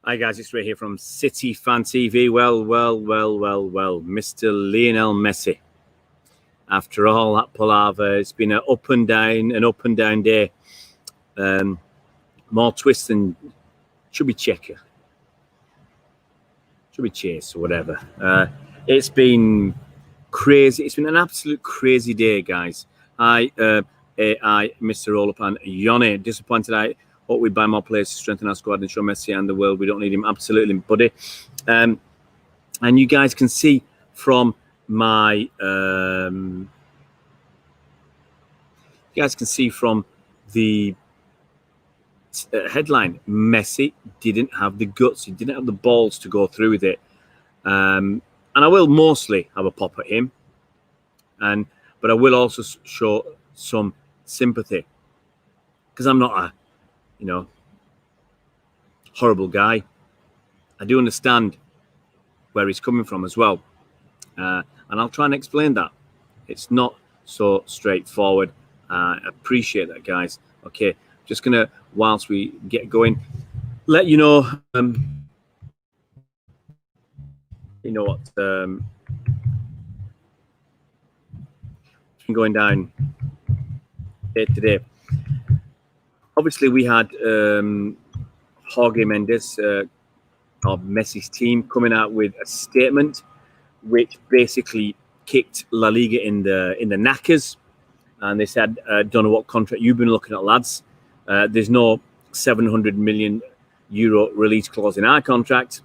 Hi guys, it's Ray here from City Fan TV. Well, Mr. Lionel Messi. After all that palaver, it's been an up and down day. More twists than chubby checker, chubby chase or whatever. It's been crazy. It's been an absolute crazy day, guys. Mr. Olapan Yone, disappointed. I hope we buy more players to strengthen our squad and show Messi and the world we don't need him. Absolutely, buddy. And you guys can see from my the headline, Messi didn't have the guts. He didn't have the balls to go through with it. And I will mostly have a pop at him, but I will also show some sympathy, because I'm not a horrible guy. I do understand where he's coming from as well, and I'll try and explain that. It's not so straightforward. I appreciate that, guys. Okay, just gonna, whilst we get going, let you know what's been going down day to day. Obviously, we had Jorge Mendes of Messi's team coming out with a statement which basically kicked La Liga in the knackers, and they said, "Don't know what contract you've been looking at, lads. There's no 700 million euro release clause in our contract,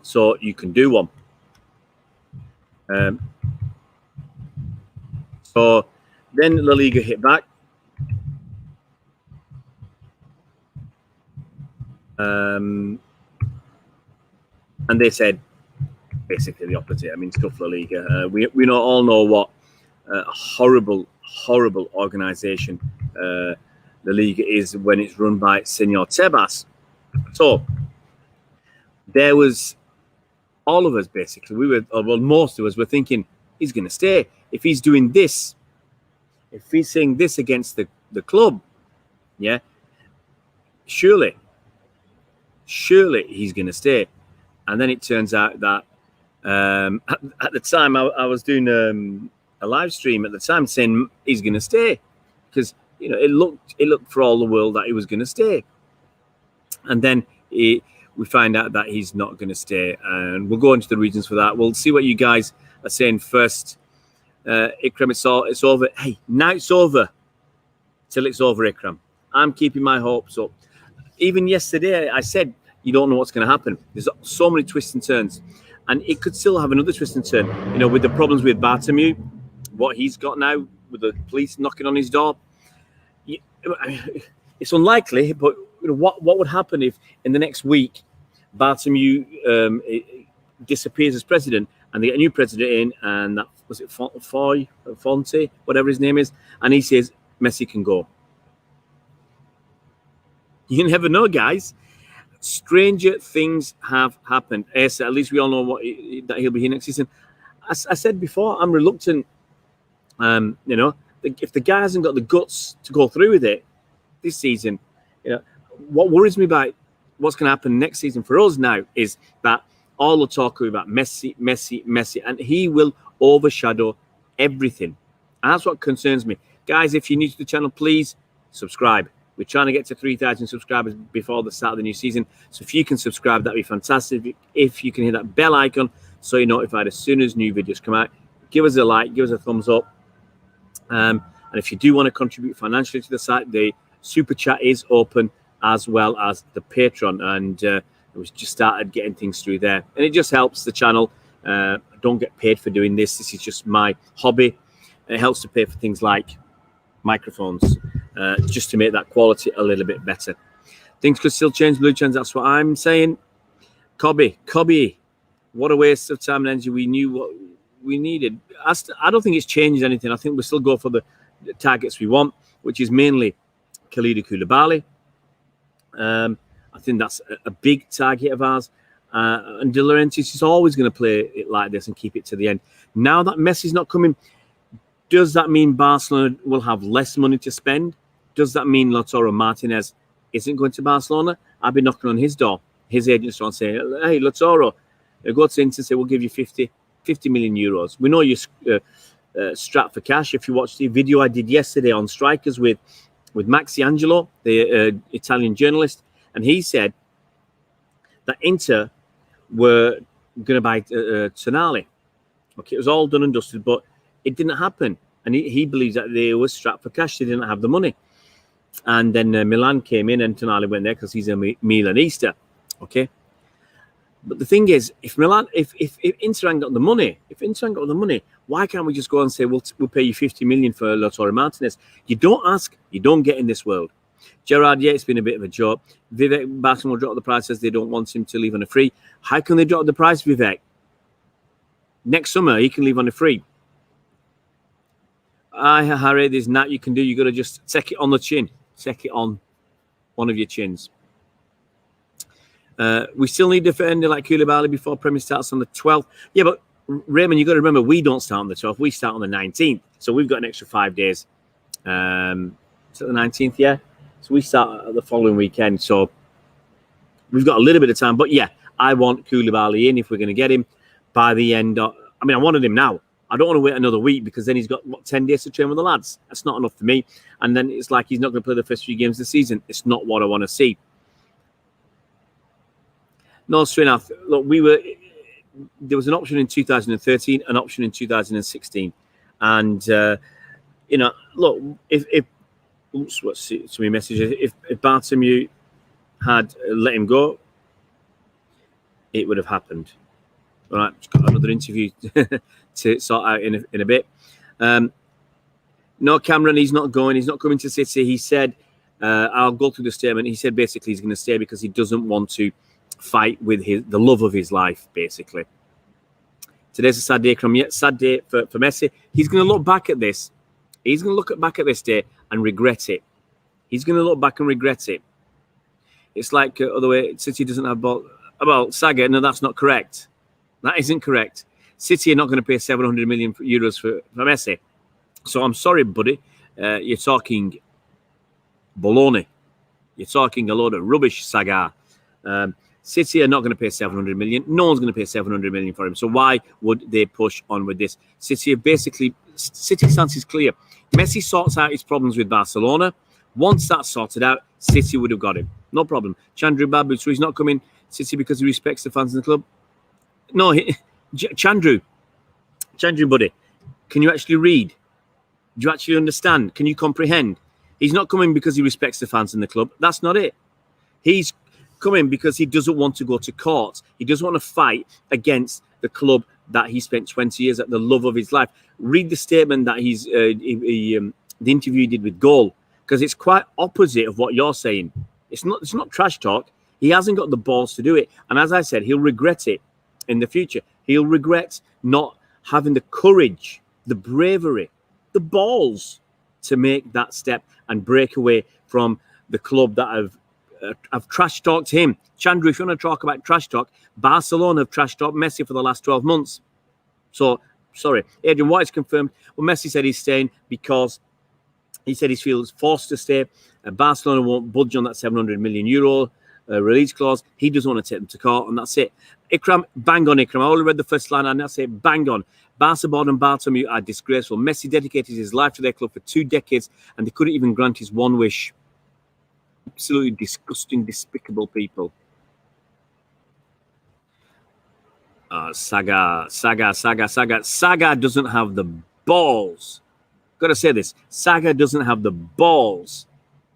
so you can do one." So then La Liga hit back. And they said basically the opposite. I mean, stuff La Liga. We all know what a horrible organization La Liga is when it's run by Senor Tebas. So there was, all of us basically, most of us were thinking he's going to stay. If he's doing this, if he's saying this against the club, yeah, surely he's going to stay. And then it turns out that at the time I was doing a live stream at the time saying he's going to stay, because it looked for all the world that he was going to stay. And then we find out that he's not going to stay, and we'll go into the reasons for that. We'll see what you guys are saying first. Ikram, it's over. Hey, now it's over till it's over, Ikram. I'm keeping my hopes up. Even yesterday, I said, you don't know what's going to happen. There's so many twists and turns. And it could still have another twist and turn. With the problems with Bartomeu, what he's got now, with the police knocking on his door. It's unlikely, but what would happen if in the next week, Bartomeu disappears as president, and they get a new president in, and that, was it Fonte, whatever his name is, and he says Messi can go. You never know, guys. Stranger things have happened. Yes, at least we all know that he'll be here next season. As I said before, I'm reluctant. If the guy hasn't got the guts to go through with it this season, what worries me about what's going to happen next season for us now is that all the talk about Messi, and he will overshadow everything. And that's what concerns me. Guys, if you're new to the channel, please subscribe. We're trying to get to 3,000 subscribers before the start of the new season. So if you can subscribe, that'd be fantastic. If you can hit that bell icon so you're notified as soon as new videos come out, give us a like, give us a thumbs up. And if you do want to contribute financially to the site, the super chat is open, as well as the Patreon. And we just started getting things through there. And it just helps the channel. I don't get paid for doing this. This is just my hobby. It helps to pay for things like microphones, just to make that quality a little bit better. Things could still change, Blue Chans, that's what I'm saying. Cobby, what a waste of time and energy. We knew what we needed. I don't think it's changed anything. I think we'll still go for the targets we want, which is mainly Kalidou Koulibaly. I think that's a big target of ours. And De Laurentiis is always going to play it like this and keep it to the end. Now that Messi's not coming, does that mean Barcelona will have less money to spend? Does that mean Lautaro Martinez isn't going to Barcelona? I've been knocking on his door. his agents on saying, hey, Lautaro, go to Inter and say, we'll give you 50 million euros. We know you're strapped for cash. If you watch the video I did yesterday on strikers with Maxi Angelo, the Italian journalist, and he said that Inter were going to buy Tonali. Okay, it was all done and dusted, but it didn't happen. And he believes that they were strapped for cash. They didn't have the money. And then Milan came in and Tonali went there because he's a Milanista. Okay. But the thing is, if Inter ain't got the money, why can't we just go and say, we'll pay you 50 million for Lautaro Martinez? You don't ask, you don't get in this world. Gerrard, yeah, it's been a bit of a joke. Vivek, Barca will drop the price as they don't want him to leave on a free. How can they drop the price, Vivek? Next summer, he can leave on a free. Harry, there's that you can do. You got to just take it on the chin. Take it on one of your chins. We still need a defender like Koulibaly before Premier starts on the 12th. Yeah, but Raymond, you got to remember, we don't start on the 12th. We start on the 19th. So we've got an extra 5 days. Is it the 19th? Yeah. So we start the following weekend. So we've got a little bit of time. But yeah, I want Koulibaly in if we're going to get him by the end of... I mean, I wanted him now. I don't want to wait another week because then he's got, 10 days to train with the lads. That's not enough for me. And then it's like he's not going to play the first 3 games of the season. It's not what I want to see. No, Srinath, look, there was an option in 2013, an option in 2016. And, look, if Bartomeu had let him go, it would have happened. All right, just got another interview to sort out in a bit. No, Cameron, he's not going. He's not coming to City. He said, I'll go through the statement. He said basically he's going to stay because he doesn't want to fight with the love of his life, basically. Today's a sad day, Crum. Yeah, sad day for Messi. He's going to look back at this. He's going to look back at this day and regret it. He's going to look back and regret it. It's like, other way, City doesn't have ball. Well, Saga, no, that's not correct. That isn't correct. City are not going to pay 700 million euros for Messi. So I'm sorry, buddy. You're talking baloney. You're talking a load of rubbish, Saga. City are not going to pay 700 million. No one's going to pay 700 million for him. So why would they push on with this? City stance is clear. Messi sorts out his problems with Barcelona. Once that's sorted out, City would have got him. No problem. Chandru Babu, so he's not coming City because he respects the fans in the club. No, Chandru, buddy, can you actually read? Do you actually understand? Can you comprehend? He's not coming because he respects the fans in the club. That's not it. He's coming because he doesn't want to go to court. He doesn't want to fight against the club that he spent 20 years at, the love of his life. Read the statement that the interview he did with Goal, because it's quite opposite of what you're saying. It's not trash talk. He hasn't got the balls to do it. And as I said, he'll regret it in the future. He'll regret not having the courage, the bravery, the balls to make that step and break away from the club that have trash talked him. Chandru, if you want to talk about trash talk, Barcelona have trash talked Messi for the last 12 months. So, sorry. Adrian White's confirmed. Well, Messi said he's staying because he said he feels forced to stay. Barcelona won't budge on that 700 million euro release clause. He doesn't want to take them to court, and that's it. Ikram, bang on Ikram. I only read the first line, and that's it. Bang on. Barca board and Bartomeu are disgraceful. Messi dedicated his life to their club for 2 decades, and they couldn't even grant his one wish. Absolutely disgusting, despicable people. Saga doesn't have the balls. Got to say this. Saga doesn't have the balls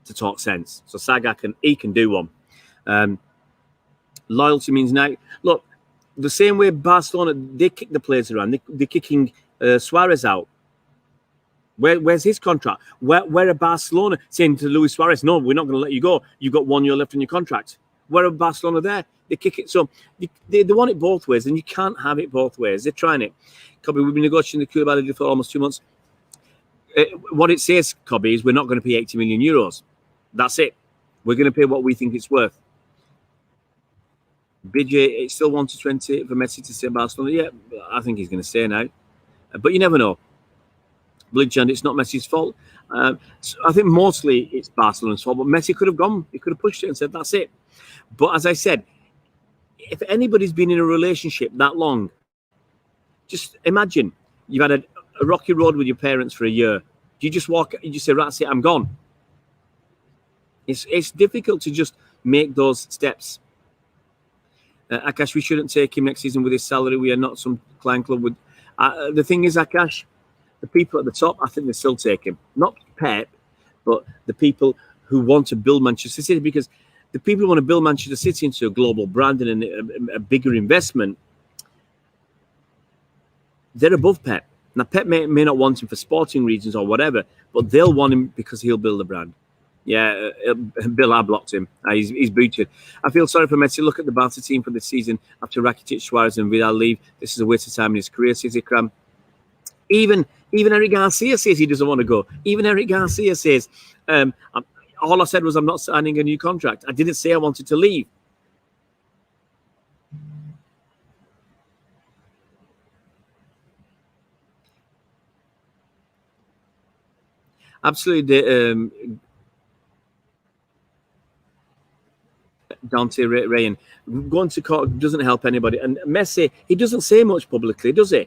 to talk sense. So Saga can do one. Loyalty means now. Look, the same way Barcelona, they kick the players around. They're kicking Suarez out. Where's his contract? Where are Barcelona saying to Luis Suarez, no, we're not going to let you go. You've got 1 year left on your contract. Where are Barcelona there? They kick it. So they want it both ways, and you can't have it both ways. They're trying it. Cobby, we've been negotiating the Koulibaly deal for almost 2 months. What it says, Cobby, is we're not going to pay 80 million euros. That's it. We're going to pay what we think it's worth. BJ, it's still 1 to 20 for Messi to stay in Barcelona. Yeah, I think he's going to stay now. But you never know. Bligend, it's not Messi's fault. So I think mostly it's Barcelona's fault, but Messi could have gone. He could have pushed it and said, that's it. But as I said, if anybody's been in a relationship that long, just imagine you've had a rocky road with your parents for a year. You just walk, you just say, right, that's it, I'm gone. It's difficult to just make those steps. Akash, we shouldn't take him next season with his salary. We are not some client club with. The thing is, Akash, the people at the top, I think they still take him. Not Pep, but the people who want to build Manchester City, because the people who want to build Manchester City into a global brand and a bigger investment, they're above Pep. Now, Pep may not want him for sporting reasons or whatever, but they'll want him because he'll build a brand. Yeah, Bill, I blocked him. He's booted. I feel sorry for Messi. Look at the Barca team for this season. After Rakitic, Suarez and Vidal leave, this is a waste of time in his career, says Ikram. Even Eric Garcia says he doesn't want to go. Even Eric Garcia says, all I said was I'm not signing a new contract. I didn't say I wanted to leave. Absolutely. Dante Rayan, going to court doesn't help anybody. And Messi, he doesn't say much publicly, does he?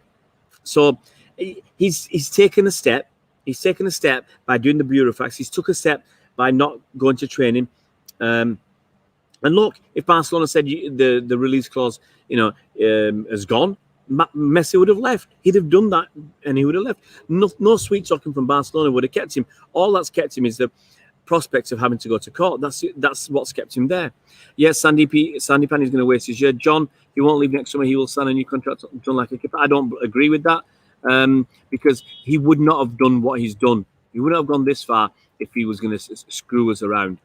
So he's taken a step. He's taken a step by doing the bureau facts. He's took a step by not going to training. And look, if Barcelona said the release clause, has gone, Messi would have left. He'd have done that, and he would have left. No sweet talking from Barcelona would have kept him. All that's kept him is the prospects of having to go to court. That's what's kept him there. Yes, Sandy Pan is going to waste his year. John, he won't leave next summer. He will sign a new contract. John, like a keeper. I don't agree with that, because he would not have done what he's done. He wouldn't have gone this far if he was going to screw us around.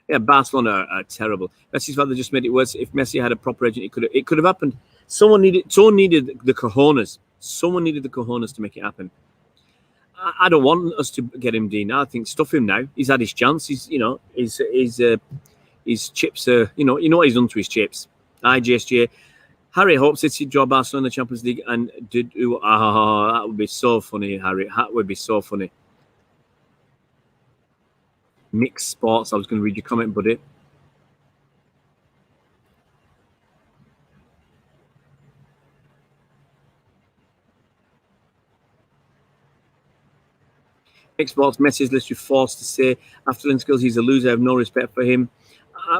Yeah, Barcelona are terrible. Messi's father just made it worse. If Messi had a proper agent, it could have happened. Someone needed the cojones. Someone needed the cojones to make it happen. I don't want us to get him, Dean. I think stuff him now. He's had his chance. His chips are, you know what he's done to his chips. IGSJ. Harry hopes City draw Barcelona in the Champions League and that would be so funny, Harry. That would be so funny. Mixed Sports. I was going to read your comment, buddy. Mixed Sports. Messi's literally forced to say after the skills he's a loser. I have no respect for him.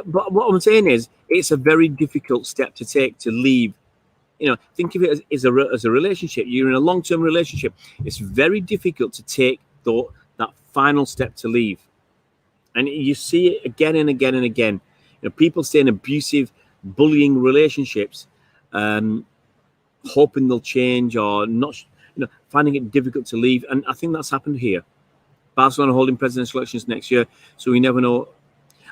But what I'm saying is, it's a very difficult step to take to leave. Think of it as a relationship. You're in a long-term relationship. It's very difficult to take that final step to leave. And you see it again and again and again. People stay in abusive, bullying relationships, hoping they'll change or not, finding it difficult to leave. And I think that's happened here. Barcelona holding presidential elections next year, so we never know.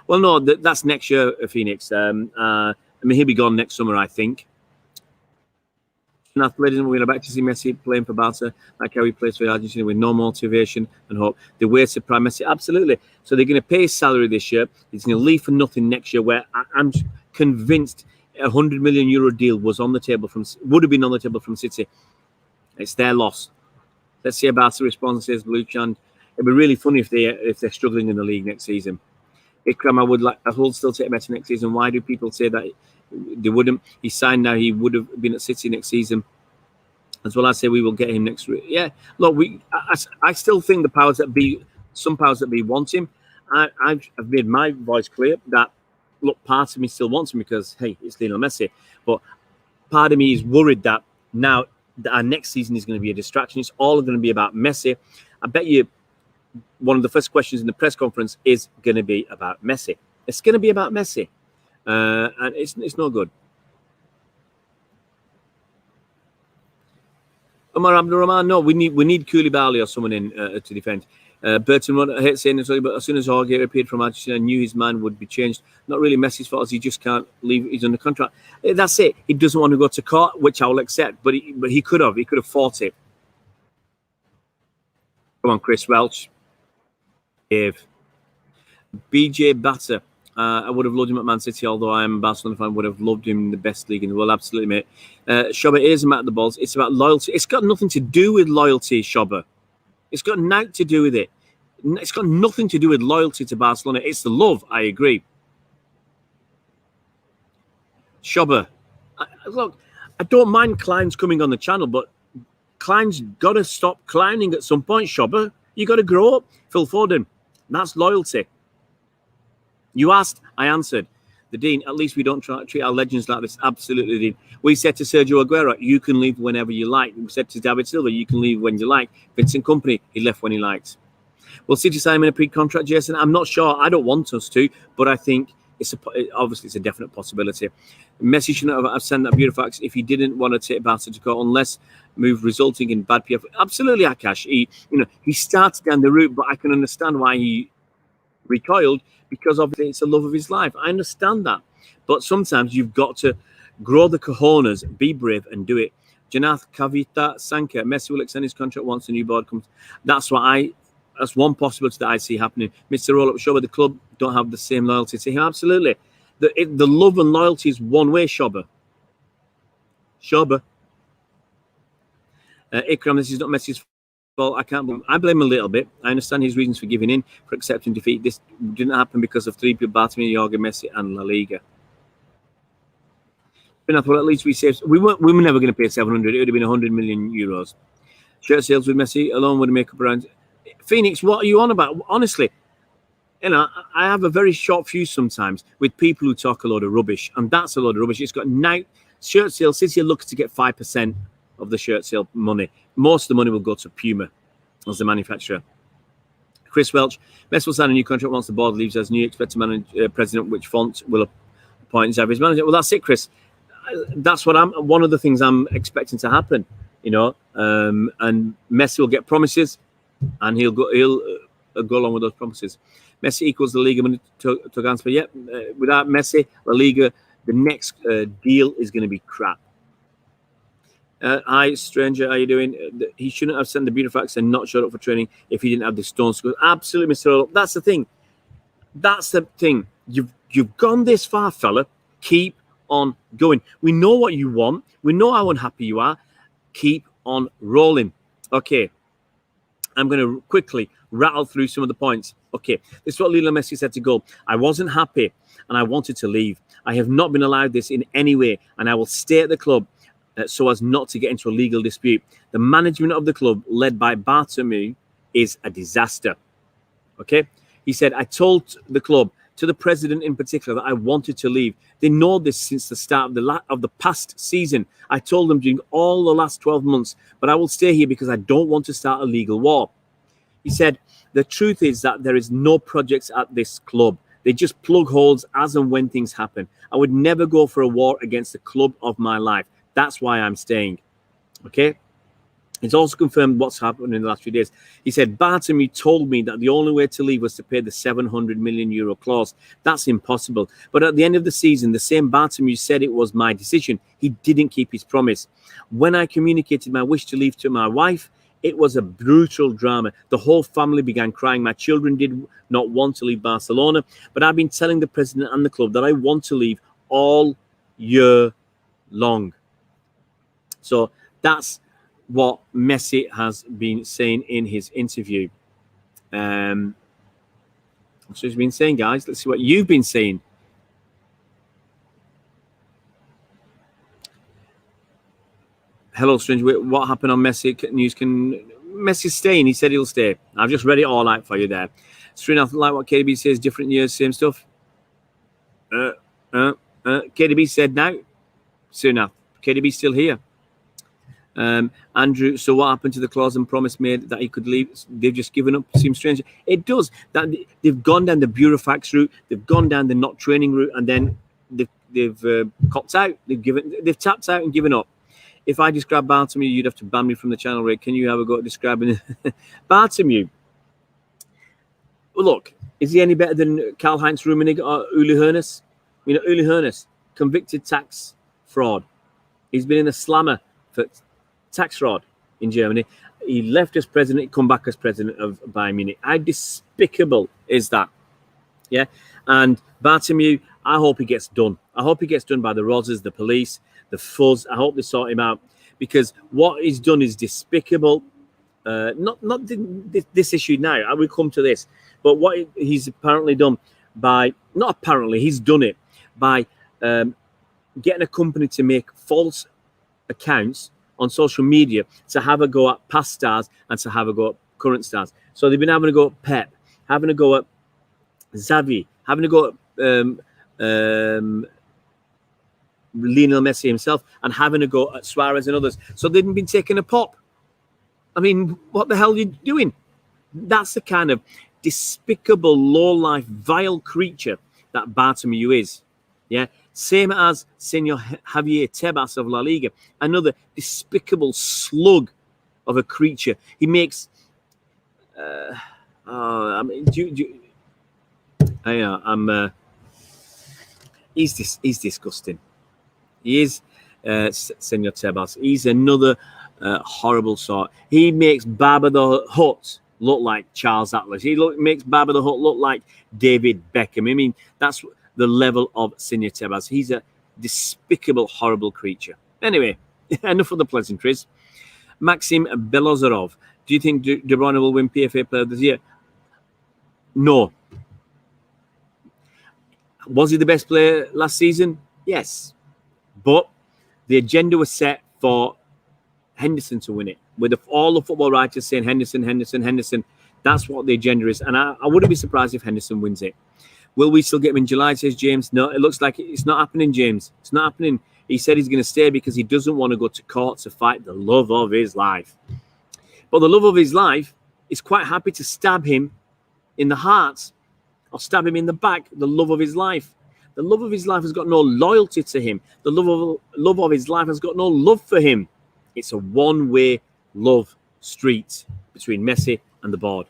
Well, no, that's next year, Phoenix. He'll be gone next summer, I think. Ladies and gentlemen, we're about to see Messi playing for Barca, like how he plays for Argentina, with no motivation and hope. The way to prime Messi, absolutely. So they're going to pay his salary this year. He's going to leave for nothing next year, where I'm convinced a €100 million deal would have been on the table from City. It's their loss. Let's see how Barca responds, says Blue Chand. It'd be really funny if they're struggling in the league next season. Ikram, I would still take Messi next season. Why do people say that they wouldn't? He signed now. He would have been at City next season. As well, I say we will get him next week. Yeah, look, I still think some powers that be want him. I've made my voice clear that, look, part of me still wants him because, hey, it's Lionel Messi. But part of me is worried that now our next season is going to be a distraction. It's all going to be about Messi. I bet you one of the first questions in the press conference is going to be about Messi. It's going to be about Messi. And it's no good. Omar Abdurrahman, no, we need Koulibaly or someone in to defend. Burton, I hate saying this, but as soon as Jorge appeared from Argentina, I knew his mind would be changed. Not really Messi's fault, as he just can't leave. He's under contract. That's it. He doesn't want to go to court, which I will accept. But he could have. He could have fought it. Come on, Chris Welch. Dave. BJ Batter. I would have loved him at Man City, although I am a Barcelona fan. Would have loved him in the best league in the world. Absolutely, mate. Shobber isn't about the balls. It's about loyalty. It's got nothing to do with loyalty, Shobber. It's got nothing to do with it. It's got nothing to do with loyalty to Barcelona. It's the love. I agree. Shobber. Look, I don't mind Klein's coming on the channel, but Klein's got to stop clowning at some point, Shobber. You got to grow up. Phil Foden. That's loyalty. You asked, I answered. The Dean, at least we don't treat our legends like this. Absolutely, Dean. We said to Sergio Aguero, you can leave whenever you like. We said to David Silva, you can leave when you like. Vincent Kompany, he left when he liked. Will City sign him in a pre-contract, Jason? I'm not sure. I don't want us to, but I think obviously it's a definite possibility. Messi shouldn't have sent that beautiful fax if he didn't want to take Barca to court unless move resulting in bad PR. Absolutely, Akash. He started down the route, but I can understand why he recoiled, because obviously it's the love of his life. I understand that. But sometimes you've got to grow the cojones, be brave and do it. Janath Kavita Sanka, Messi will extend his contract once the new board comes. That's one possibility that I see happening. Mr. Roll-Up Shobber, the club don't have the same loyalty to him. Absolutely. The love and loyalty is one way, Shobber. Ikram, this is not Messi's fault. I blame him a little bit. I understand his reasons for giving in, for accepting defeat. This didn't happen because of three people, Bartomeu, Jorge, Messi, and La Liga. Well, at least we saved. We were never going to pay 700. It would have been 100 million euros. Shirt sales with Messi alone would make up around. Phoenix, what are you on about? Honestly, I have a very short fuse sometimes with people who talk a load of rubbish, and that's a load of rubbish. It's got shirt sale. City are looking to get 5% of the shirt sale money. Most of the money will go to Puma as the manufacturer. Chris Welch, Messi will sign a new contract once the board leaves as new expected president. Which font will appoint as average manager? Well, that's it, Chris. That's what one of the things I'm expecting to happen. And Messi will get promises, and he'll go along with those promises. Messi equals the Liga money to transfer. Yep. Without Messi, La Liga, the next deal is going to be crap. Hi, stranger. How you doing? He shouldn't have sent the beautiful fax and not showed up for training if he didn't have the stone school. Absolutely, Mr. Earl. That's the thing. You've gone this far, fella. Keep on going. We know what you want. We know how unhappy you are. Keep on rolling. Okay. I'm going to quickly rattle through some of the points. Okay. This is what Lionel Messi said to go. I wasn't happy and I wanted to leave. I have not been allowed this in any way, and I will stay at the club so as not to get into a legal dispute. The management of the club, led by Bartomeu, is a disaster. Okay? He said, I told the club, to the president in particular, that I wanted to leave. They know this since the start of the past season. I told them during all the last 12 months, but I will stay here because I don't want to start a legal war. He said, the truth is that there is no projects at this club. They just plug holes as and when things happen. I would never go for a war against the club of my life. That's why I'm staying. Okay? It's also confirmed what's happened in the last few days. He said, Bartomeu told me that the only way to leave was to pay the 700 million euro clause. That's impossible. But at the end of the season, the same Bartomeu said it was my decision. He didn't keep his promise. When I communicated my wish to leave to my wife, it was a brutal drama. The whole family began crying. My children did not want to leave Barcelona, but I've been telling the president and the club that I want to leave all year long. So that's what Messi has been saying in his interview. That's what he's been saying, guys. Let's see what you've been saying. Hello, stranger. What happened on Messi news? Can Messi staying? He said he'll stay. I've just read it all out for you there. Srinath, like what KDB says, different years, same stuff. KDB said now. Srinath, KDB still here. Andrew, so what happened to the clause and promise made that he could leave? They've just given up. Seems strange. It does. That they've gone down the burofax route, they've gone down the not training route, and then they've copped out. They've tapped out and given up. If I describe Bartomeu, you'd have to ban me from the channel, Ray. Can you have a go at describing Bartomeu? Well, look, is he any better than Karl-Heinz Rummenigge or Uli Hoeneß? Uli Hoeneß, convicted tax fraud. He's been in a slammer for tax fraud in Germany. He left as president, come back as president of Bayern Munich. How despicable is that? Yeah. And Bartomeu, I hope he gets done. I hope he gets done by the Rozzers, the police, the fuzz. I hope they sort him out, because what he's done is despicable. Not this issue now. I will come to this, but what he's apparently done by, not apparently, he's done it by getting a company to make false accounts on social media to have a go at past stars and to have a go at current stars. So they've been having a go at Pep, having a go at Xavi, having a go at Lionel Messi himself, and having a go at Suarez and others. So they've been taking a pop. I mean, what the hell are you doing? That's the kind of despicable, low-life, vile creature that Bartomeu is. Yeah, same as Senor Javier Tebas of La Liga, another despicable slug of a creature. He makes. I mean, he's disgusting. He is, Senor Tebas. He's another horrible sort. He makes Baba the Hutt look like Charles Atlas. Makes Baba the Hutt look like David Beckham. I mean, that's the level of Senor Tebas. He's a despicable, horrible creature. Anyway, enough of the pleasantries. Maxim Belozerov. Do you think De Bruyne will win PFA Player of the Year? No. Was he the best player last season? Yes. But the agenda was set for Henderson to win it. With all the football writers saying Henderson. That's what the agenda is. And I wouldn't be surprised if Henderson wins it. Will we still get him in July, says James? No, it looks like it's not happening, James. It's not happening. He said he's going to stay because he doesn't want to go to court to fight the love of his life. But the love of his life is quite happy to stab him in the heart or stab him in the back, the love of his life. The love of his life has got no loyalty to him. The love of his life has got no love for him. It's a one-way love street between Messi and the board.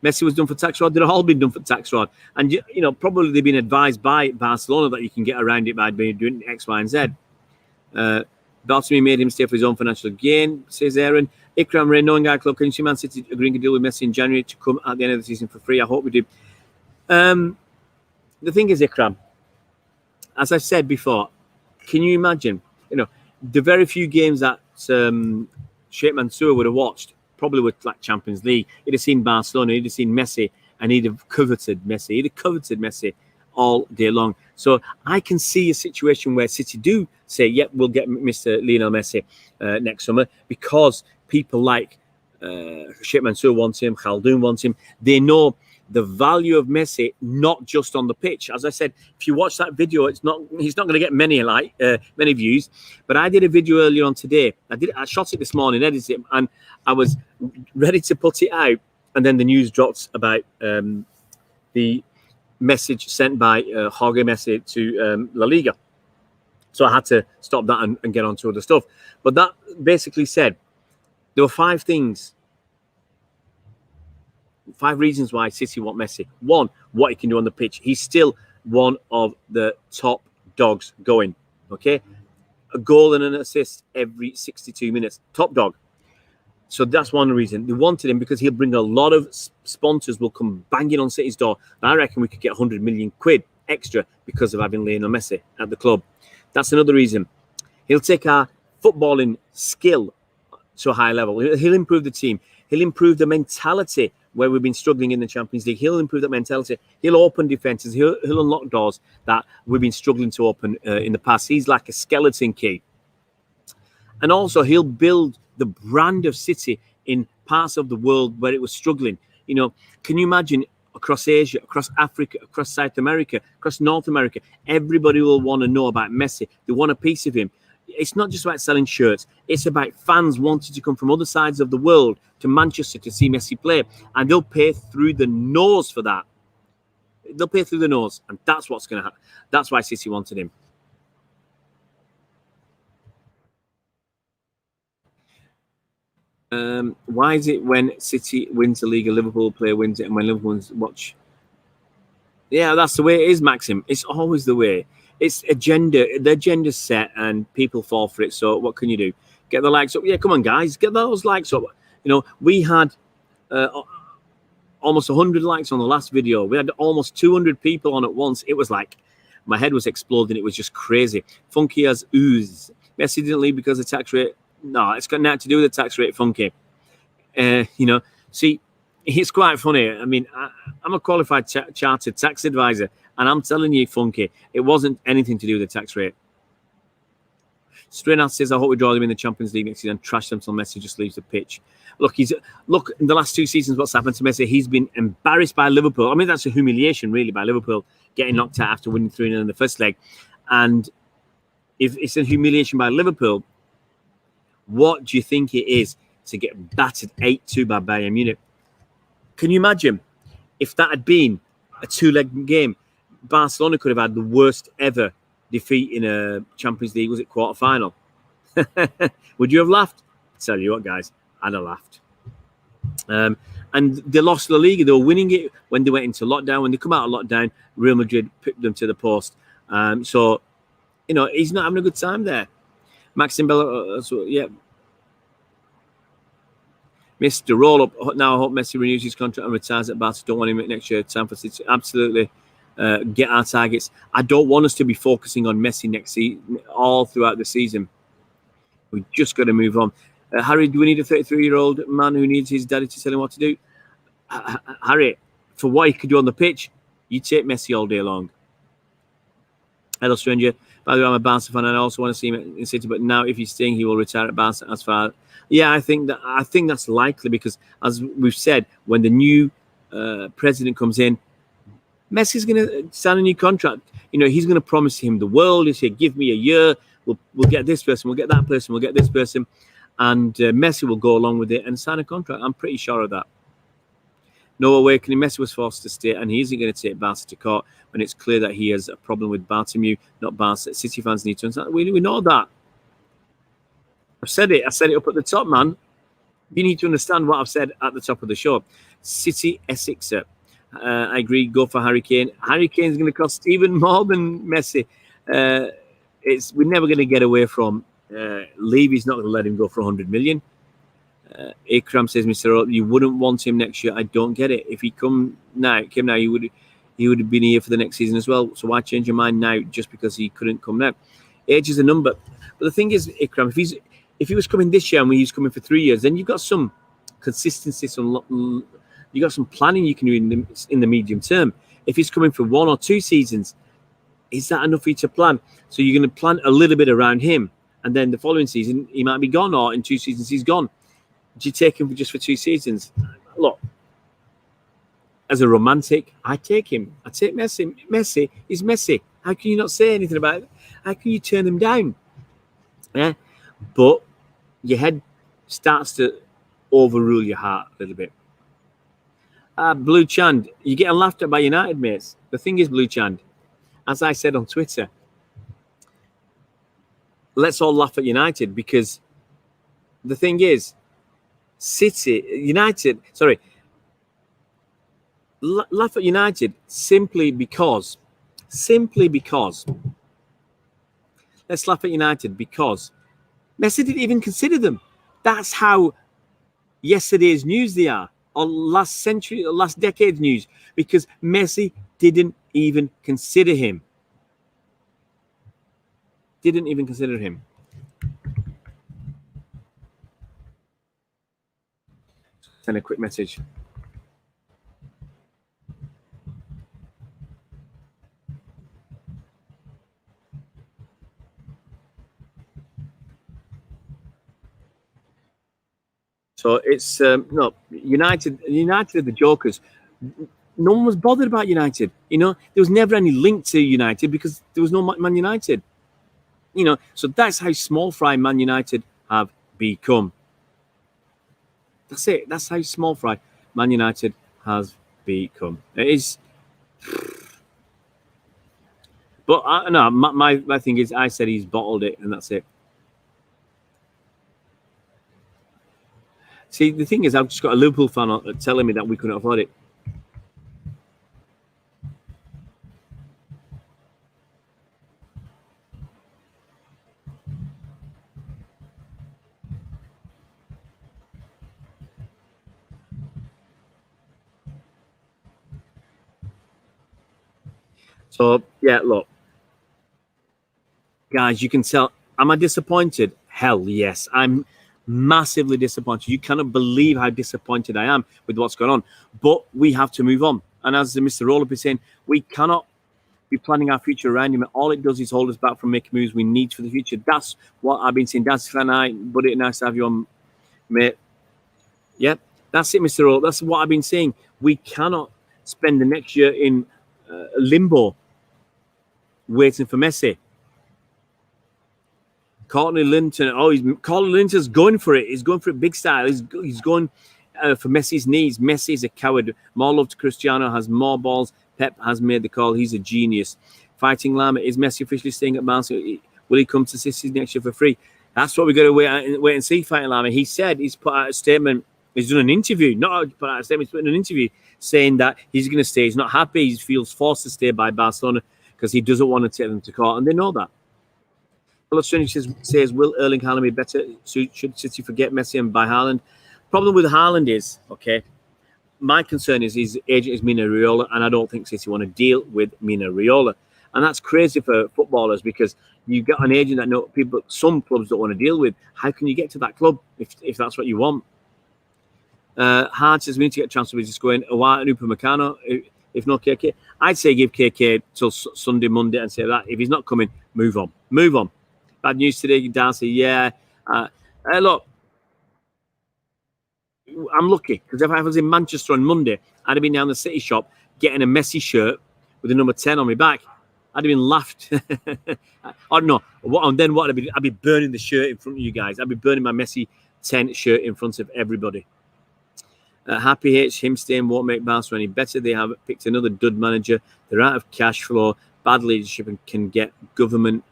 Messi was done for tax fraud. They've all been done for tax fraud. And, you know, probably they've been advised by Barcelona that you can get around it by doing X, Y, and Z. Bartomeu made him stay for his own financial gain, says Aaron. Ikram Ray, knowing our club, can you see Man City agreeing to deal with Messi in January to come at the end of the season for free? I hope we do. The thing is, Ikram, as I've said before, can you imagine, you know, the very few games that Sheikh Mansour would have watched, probably with like Champions League, he'd have seen Barcelona, he'd have seen Messi, and he'd have coveted Messi. He'd have coveted Messi all day long. So I can see a situation where City do say, yep, we'll get Mr. Lionel Messi next summer, because people like Sheikh Mansour wants him, Khaldoon wants him. They know the value of Messi, not just on the pitch. As I said, if you watch that video, he's not going to get many views. But I did a video earlier on today. I shot it this morning, edited it, and I was ready to put it out. And then the news dropped about the message sent by Jorge Messi to La Liga. So I had to stop that and get on to other stuff. But that basically said, there were 5 reasons why City want Messi. 1, what he can do on the pitch. He's still one of the top dogs going. Okay, a goal and an assist every 62 minutes. Top dog. So that's one reason. They wanted him because he'll bring a lot of sponsors will come banging on City's door. And I reckon we could get 100 million quid extra because of having Lionel Messi at the club. That's another reason. He'll take our footballing skill to a high level. He'll improve the team. He'll improve the mentality where we've been struggling in the Champions League. He'll improve that mentality. He'll open defences. He'll unlock doors that we've been struggling to open in the past. He's like a skeleton key. And also, he'll build the brand of City in parts of the world where it was struggling. You know, can you imagine across Asia, across Africa, across South America, across North America, everybody will want to know about Messi. They want a piece of him. It's not just about selling shirts. It's about fans wanting to come from other sides of the world to Manchester to see Messi play. And they'll pay through the nose for that. They'll pay through the nose. And that's what's going to happen. That's why City wanted him. Why is it when City wins the league, a Liverpool player wins it, and when Liverpool watch? Yeah, that's the way it is, Maxim. It's always the way. It's agenda. The agenda's set, and people fall for it. So what can you do? Get the likes up. Yeah, come on, guys, get those likes up. You know, we had almost 100 likes on the last video. We had almost 200 people on at once. It was like my head was exploding. It was just crazy. Funky as ooze. Messi didn't leave because of the tax rate. No, it's got nothing to do with the tax rate, Funky. You know, see, It's quite funny. I mean, I'm a qualified chartered tax advisor, and I'm telling you, Funky, it wasn't anything to do with the tax rate. Straynath says, I hope we draw them in the Champions League next season and trash them until Messi just leaves the pitch. Look, in the last 2 seasons, what's happened to Messi? He's been embarrassed by Liverpool. I mean, that's a humiliation, really, by Liverpool getting knocked out after winning 3-0 in the first leg. And if it's a humiliation by Liverpool, what do you think it is to get battered 8-2 by Bayern Munich? Can you imagine if that had been a 2-leg game? Barcelona could have had the worst ever defeat in a Champions League. Was it quarter-final? Would you have laughed? Tell you what, guys, I'd have laughed. And they lost La Liga. They were winning it when they went into lockdown. When they come out of lockdown, Real Madrid picked them to the post. So, you know, he's not having a good time there. Maxim Bella, yeah. Mr. Roll Up. Now I hope Messi renews his contract and retires at Barca. Don't want him next year. Time for City. Absolutely. Get our targets. I don't want us to be focusing on Messi next season, all throughout the season. We just got to move on. Harry, do we need a 33-year-old man who needs his daddy to tell him what to do? Harry, for what he could do on the pitch, you take Messi all day long. Hello, stranger. By the way, I'm a Barca fan and I also want to see him in City, but now if he's staying, he will retire at Barca. As far, yeah, I think that's likely because, as we've said, when the new president comes in, Messi's going to sign a new contract. You know, he's going to promise him the world. He'll say, "Give me a year. We'll get this person. We'll get that person. We'll get this person," and Messi will go along with it and sign a contract. I'm pretty sure of that. No awakening. Messi was forced to stay, and he isn't going to take Barca to court when it's clear that he has a problem with Bartomeu, not Barca. City fans need to understand. We know that. I've said it. I said it up at the top, man. You need to understand what I've said at the top of the show. City Essexer. I agree. Go for Harry Kane. Harry Kane's going to cost even more than Messi. We're never going to get away from Levy's not going to let him go for 100 million. Ikram says, Mr. Earl, you wouldn't want him next year. I don't get it. If he came now, he would have been here for the next season as well. So why change your mind now just because he couldn't come now? Age is a number. But the thing is, Ikram, if he was coming this year and he was coming for 3 years, then you've got some consistency, you got some planning you can do in the medium term. If he's coming for 1 or 2 seasons, is that enough for you to plan? So you're going to plan a little bit around him, and then the following season he might be gone, or in 2 seasons he's gone. Do you take him just for 2 seasons? Look, as a romantic, I take him. I take Messi. Messi is Messi. How can you not say anything about it? How can you turn him down? Yeah, but your head starts to overrule your heart a little bit. Blue Chand, you're getting laughed at by United mates. The thing is, Blue Chand, as I said on Twitter, let's all laugh at United because the thing is, laugh at United simply because, let's laugh at United because Messi didn't even consider them. That's how yesterday's news they are, or last decade's news, because Messi didn't even consider him. Send a quick message. So it's no United are the jokers. No one was bothered about United. You know, there was never any link to United because there was no Man United. You know, so that's how small fry Man United have become. That's it. That's how small fry Man United has become. It is. But no, my thing is, I said he's bottled it, and that's it. See, the thing is, I've just got a Liverpool fan telling me that we couldn't afford it. So, yeah, look. Guys, you can tell. Am I disappointed? Hell, yes. I'm Massively disappointed. You cannot believe how disappointed I am with what's going on. But we have to move on. And as Mr. Roller is saying, we cannot be planning our future around him. All it does is hold us back from making moves we need for the future. That's what I've been saying. That's fine. Buddy, nice to have you on, mate. Yep, that's it, Mr. Roller. That's what I've been saying. We cannot spend the next year in limbo waiting for Messi. Courtney Linton. Courtney Linton's going for it. He's going for it big style. He's going for Messi's knees. Messi is a coward. More love to Cristiano. Has more balls. Pep has made the call. He's a genius. Fighting Llama. Is Messi officially staying at Barca? Will he come to City next year for free? That's what we're going to wait and see. Fighting Llama. He said he's put out a statement. He's done an interview. Not put out a statement. He's put in an interview saying that he's going to stay. He's not happy. He feels forced to stay by Barcelona because he doesn't want to take them to court, and they know that. Says, will Erling Haaland be better? Should City forget Messi and buy Haaland? Problem with Haaland is, okay, my concern is his agent is Mino Raiola, and I don't think City want to deal with Mino Raiola. And that's crazy for footballers because you get an agent that some clubs don't want to deal with. How can you get to that club if that's what you want? Hard says we need to get transfer business going. Awar and Upamecano, if not KK. I'd say give KK till Sunday, Monday and say that. If he's not coming, move on. Move on. Bad news today, Darcy. Yeah. Look, I'm lucky because if I was in Manchester on Monday, I'd have been down the City shop getting a Messi shirt with the number 10 on my back. I'd have been laughed. Or no. Then what? I'd be burning the shirt in front of you guys. I'd be burning my Messi 10 shirt in front of everybody. Happy H, him staying won't make Barca any better. They have picked another dud manager. They're out of cash flow, bad leadership, and can get government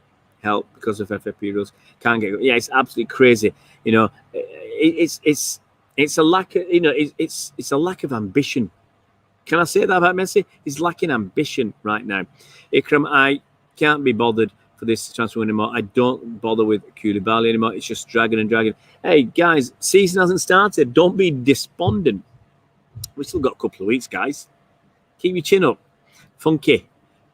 help because of FFP rules. Can't get. Yeah, it's absolutely crazy. You know, it's a lack of. You know, it's a lack of ambition. Can I say that about Messi? He's lacking ambition right now. Ikram, I can't be bothered for this transfer anymore. I don't bother with Koulibaly anymore. It's just dragging and dragging. Hey, guys, season hasn't started. Don't be despondent. We've still got a couple of weeks, guys. Keep your chin up. Funky,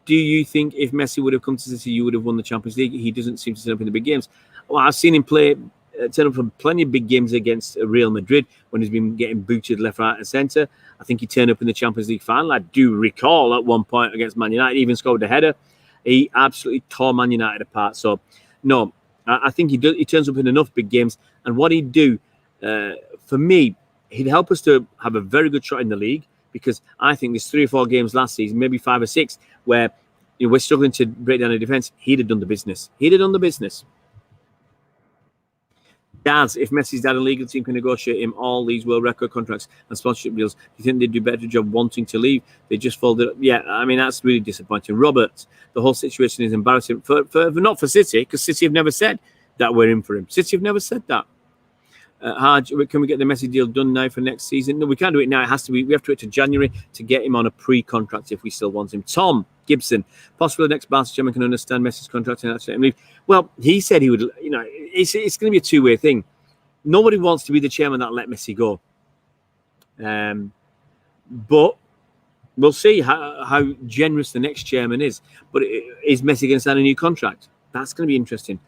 do you think if Messi would have come to City, you would have won the Champions League? He doesn't seem to turn up in the big games. Well, I've seen him turn up for plenty of big games against Real Madrid when he's been getting booted left, right, and centre. I think he turned up in the Champions League final. I do recall at one point against Man United, even scored a header. He absolutely tore Man United apart. So, no, I think he turns up in enough big games. And what he'd do, for me, he'd help us to have a very good shot in the league because I think there's 3 or 4 games last season, maybe 5 or 6, where we're struggling to break down the defence. He'd have done the business. Dads, if Messi's dad and legal team can negotiate him all these world record contracts and sponsorship deals, do you think they'd do a better job wanting to leave? They just folded up. Yeah, I mean, that's really disappointing. Robert, the whole situation is embarrassing. Not for City, because City have never said that we're in for him. City have never said that. Harj, can we get the Messi deal done now for next season? No, we can't do it now. It has to be. We have to wait to January to get him on a pre-contract if we still want him. Tom Gibson, possibly the next Barca chairman can understand Messi's contract and actually leave. Well, he said he would. You know, it's going to be a two-way thing. Nobody wants to be the chairman that let Messi go. But we'll see how generous the next chairman is. But is Messi going to sign a new contract? That's going to be interesting.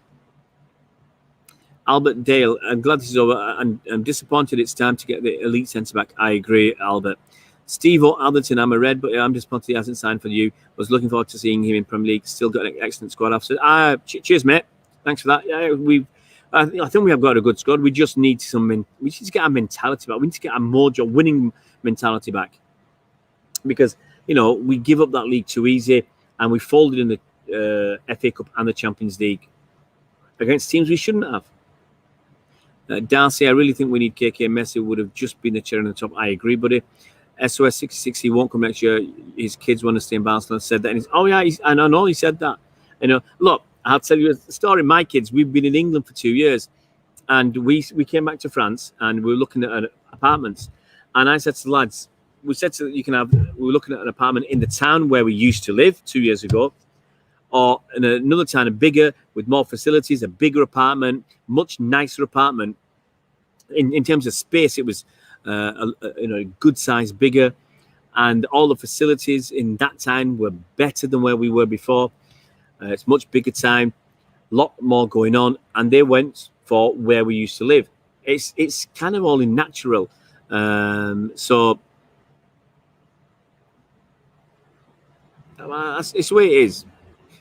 Albert Dale, I'm glad this is over. I'm disappointed it's time to get the elite centre back. I agree, Albert. Steve Alderton, I'm a red, but I'm disappointed he hasn't signed for you. Was looking forward to seeing him in Premier League. Still got an excellent squad officer. Cheers, mate. Thanks for that. Yeah, I think we have got a good squad. We just need we need to get our mentality back. We need to get our mojo, winning mentality back. Because, you know, we give up that league too easy and we folded in the FA Cup and the Champions League against teams we shouldn't have. Darcy, I really think we need KK. Messi would have just been the cherry on the top. I agree, buddy. SOS 66, he won't come next year. His kids want to stay in Barcelona. Said that. And I know he said that. You know, look, I'll tell you a story. My kids, we've been in England for 2 years, and we came back to France, and we were looking at apartments. And I said to the lads, we were looking at an apartment in the town where we used to live 2 years ago, or in another town, a bigger, with more facilities, a bigger apartment, much nicer apartment. In terms of space, it was a good size, bigger, and all the facilities in that town were better than where we were before. It's much bigger town, a lot more going on, and they went for where we used to live. It's kind of all in natural. So it's the way it is.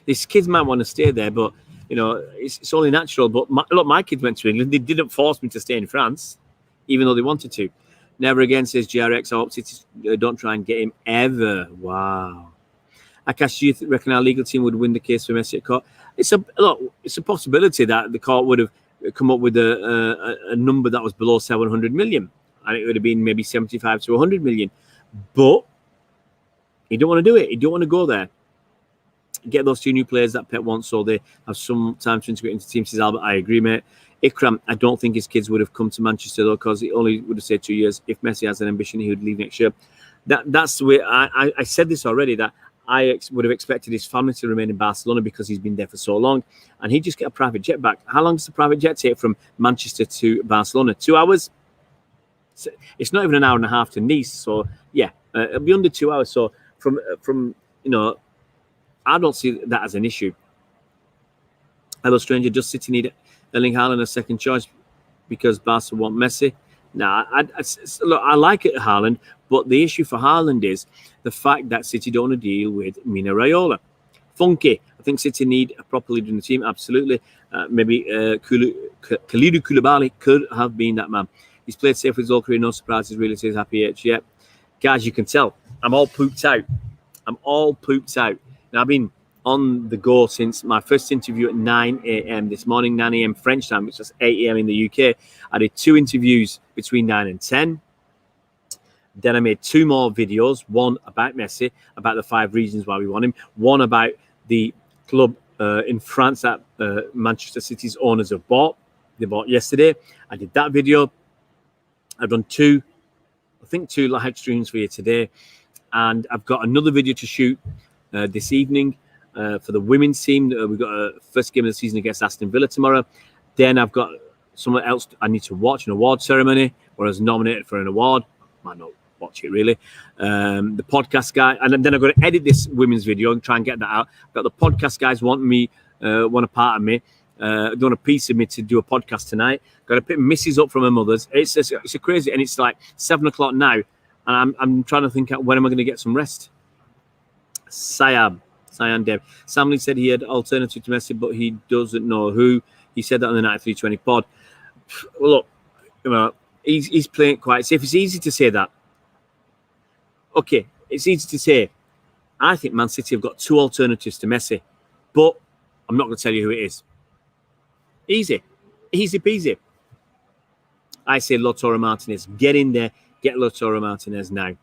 These kids might want to stay there, but it's only natural. But my kids went to England. They didn't force me to stay in France, even though they wanted to. Never again, says GRX. I hope City don't try and get him ever. Wow. Akash, do you reckon our legal team would win the case for Messi at court? It's a possibility that the court would have come up with a number that was below 700 million, and it would have been maybe 75 to 100 million. But he don't want to do it. He don't want to go there. Get those 2 new players that Pep wants so they have some time to integrate into the team, says Albert. I agree, mate. Ikram, I don't think his kids would have come to Manchester, though, because he only would have said 2 years. If Messi has an ambition, he would leave next year. That's the way I said this already, that I would have expected his family to remain in Barcelona because he's been there for so long, and he'd just get a private jet back. How long does the private jet take from Manchester to Barcelona? 2 hours? It's not even an hour and a half to Nice, so yeah, it'll be under 2 hours. So from I don't see that as an issue. Hello, stranger. Does City need Erling Haaland a second choice because Barca want Messi? Nah, look, I like it, Haaland, but the issue for Haaland is the fact that City don't want to deal with Mino Raiola. Funky. I think City need a proper leader in the team. Absolutely. Maybe Kalidou Koulibaly could have been that man. He's played safe with his whole career. No surprises, really, says Happy H. Yeah. Guys, you can tell I'm all pooped out. Now, I've been on the go since my first interview at 9 a.m. this morning, 9 a.m. French time, which was 8 a.m. in the UK. I did 2 interviews between 9 and 10. Then I made 2 more videos, one about Messi, about the 5 reasons why we want him, one about the club in France that Manchester City's owners have bought. They bought yesterday. I did that video. I've done 2 live streams for you today. And I've got another video to shoot this evening for the women's team. We've got a first game of the season against Aston Villa tomorrow. Then I've got someone else I need to watch, an award ceremony where I was nominated for an award. Might not watch it really. The podcast guy, and then I've got to edit this women's video and try and get that out. I've got the podcast guys want a part of me, doing a piece of me to do a podcast tonight. Got to pick Mrs. up from her mother's. It's a crazy, and it's like 7 o'clock now, and I'm trying to think out when am I going to get some rest. Cyan Dev. Sam Lee said he had alternative to Messi, but he doesn't know who. He said that on the 9320 pod. Well, look, he's playing quite safe. It's easy to say that. Okay, it's easy to say. I think Man City have got 2 alternatives to Messi, but I'm not going to tell you who it is. Easy peasy. I say Lautaro Martinez. Get in there. Get Lautaro Martinez now.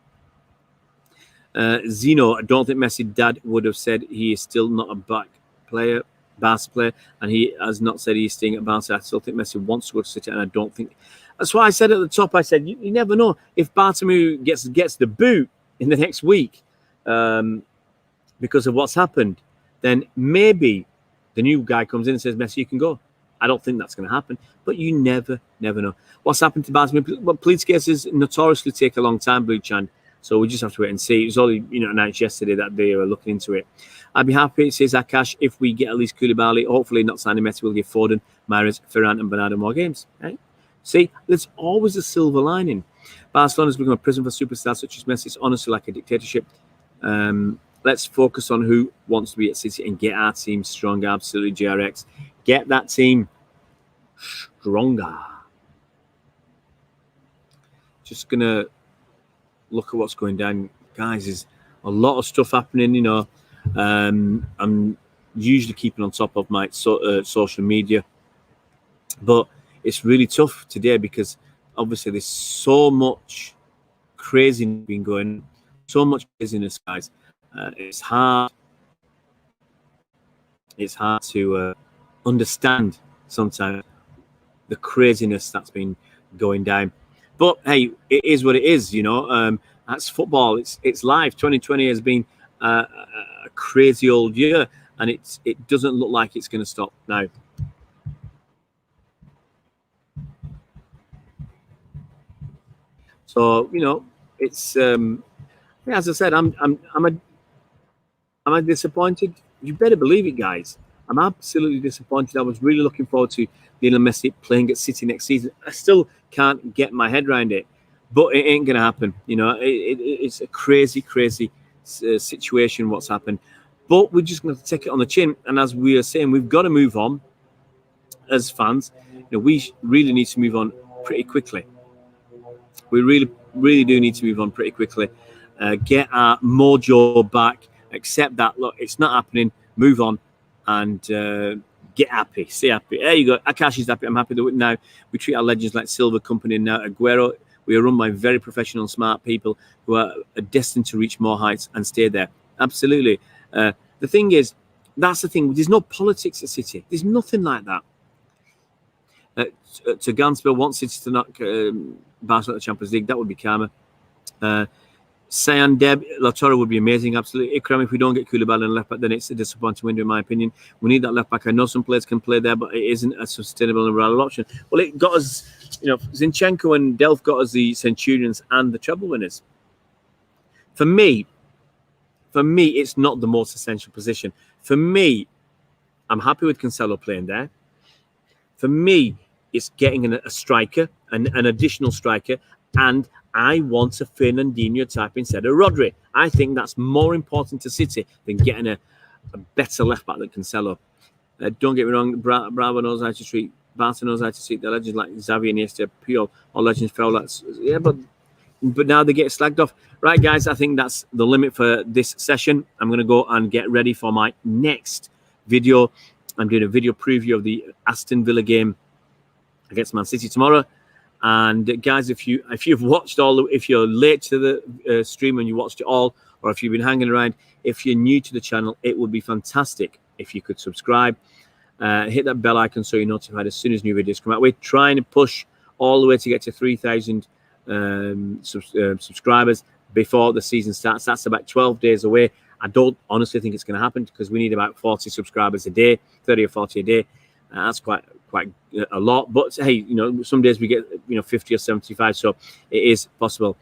Zeno, I don't think Messi dad would have said he is still not a Barca player, and he has not said he's staying at Barca. I still think Messi wants to go to City, and I don't think. That's why I said at the top. I said you never know if Bartomeu gets the boot in the next week because of what's happened. Then maybe the new guy comes in and says, Messi, you can go. I don't think that's going to happen, but you never know. What's happened to Bartomeu? Well, police cases notoriously take a long time, Blue Chan. So we just have to wait and see. It was only announced yesterday that they were looking into it. I'd be happy, says Akash, if we get at least Koulibaly. Hopefully not signing Messi. We'll give Foden, Mahrez, Ferran and Bernardo more games. Right? See, there's always a silver lining. Barcelona's become a prison for superstars such as Messi. It's honestly like a dictatorship. Let's focus on who wants to be at City and get our team stronger. Absolutely, GRX. Get that team stronger. Just going to look at what's going down, guys. There's a lot of stuff happening. I'm usually keeping on top of my social media, but it's really tough today because obviously there's so much craziness been going on, so much craziness, guys. It's hard to understand sometimes the craziness that's been going down. But hey, it is what it is, That's football. It's live. 2020 has been a crazy old year, and it doesn't look like it's going to stop now. So it's as I said, I'm disappointed. You better believe it, guys. I'm absolutely disappointed. I was really looking forward to Lionel Messi playing at City next season. I still can't get my head around it, but it ain't going to happen. You know, it's a crazy, crazy situation what's happened. But we're just going to take it on the chin. And as we are saying, we've got to move on as fans. You know, we really need to move on pretty quickly. We really, really do need to move on pretty quickly. Get our mojo back. Accept that, look, it's not happening. Move on and get happy. Stay happy. There you go. Akash is happy. I'm happy that now we treat our legends like silver company. Now, Aguero, we are run by very professional, smart people who are destined to reach more heights and stay there. Absolutely. The thing is, that's the thing. There's no politics at City. There's nothing like that. To Gansbill wants City to knock Barca at the Champions League. That would be karma. Sayan Deb Latorre would be amazing, absolutely. Ikram, if we don't get Koulibaly on left back, then it's a disappointing window, in my opinion. We need that left back. I know some players can play there, but it isn't a sustainable and reliable option. Well, it got us, you know, Zinchenko and Delph got us the Centurions and the treble winners. For me, it's not the most essential position. For me, I'm happy with Cancelo playing there. For me, it's getting a striker, an additional striker, and I want a Fernandinho type instead of Rodri. I think that's more important to City than getting a better left back than Cancelo. Don't get me wrong, Bravo knows how to treat, Barca knows how to treat the legends like Xavi, Iniesta, Puyol, all legends fell. Yeah, but now they get slagged off. Right, guys, I think that's the limit for this session. I'm going to go and get ready for my next video. I'm doing a video preview of the Aston Villa game against Man City tomorrow. And guys, if you've watched if you're late to the stream and you watched it all, or if you've been hanging around, if you're new to the channel, it would be fantastic if you could subscribe, hit that bell icon so you're notified as soon as new videos come out. We're trying to push all the way to get to 3,000 subscribers before the season starts. That's about 12 days away. I don't honestly think it's going to happen because we need about 40 subscribers a day, 30 or 40 a day. That's quite a lot, but hey, you know, some days we get 50 or 75, so it is possible.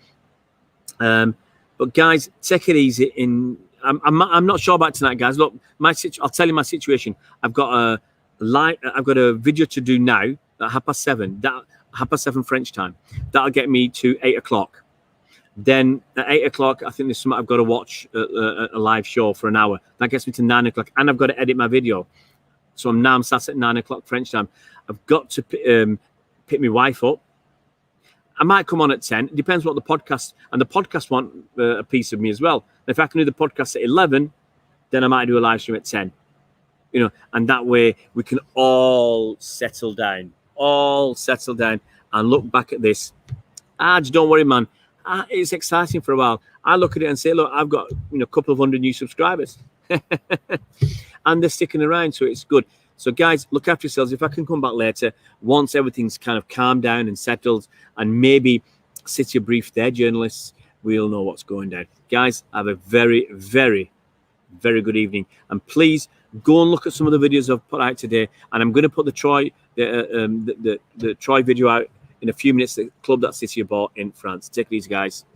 But guys, take it easy. I'm not sure about tonight, guys. Look, I'll tell you my situation. I've got a video to do now at 7:30. That 7:30 French time. That'll get me to 8 o'clock. Then at 8 o'clock, I think there's something I've got to watch a live show for an hour. That gets me to 9 o'clock, and I've got to edit my video. So I'm sat at 9 o'clock French time. I've got to pick my wife up. I might come on at 10. It depends what the podcast, and the podcast want a piece of me as well. If I can do the podcast at 11, then I might do a live stream at 10. You know, and that way we can all settle down and look back at this. Just don't worry, man. It's exciting for a while. I look at it and say, look, I've got a couple of hundred new subscribers. And they're sticking around, so it's good. So guys, look after yourselves. If I can come back later, once everything's kind of calmed down and settled, and maybe City brief their journalists, we'll know what's going down. Guys, have a very, very, very good evening. And please go and look at some of the videos I've put out today. And I'm going to put the Troy video out in a few minutes, the club that City bought in France. Take it easy, guys.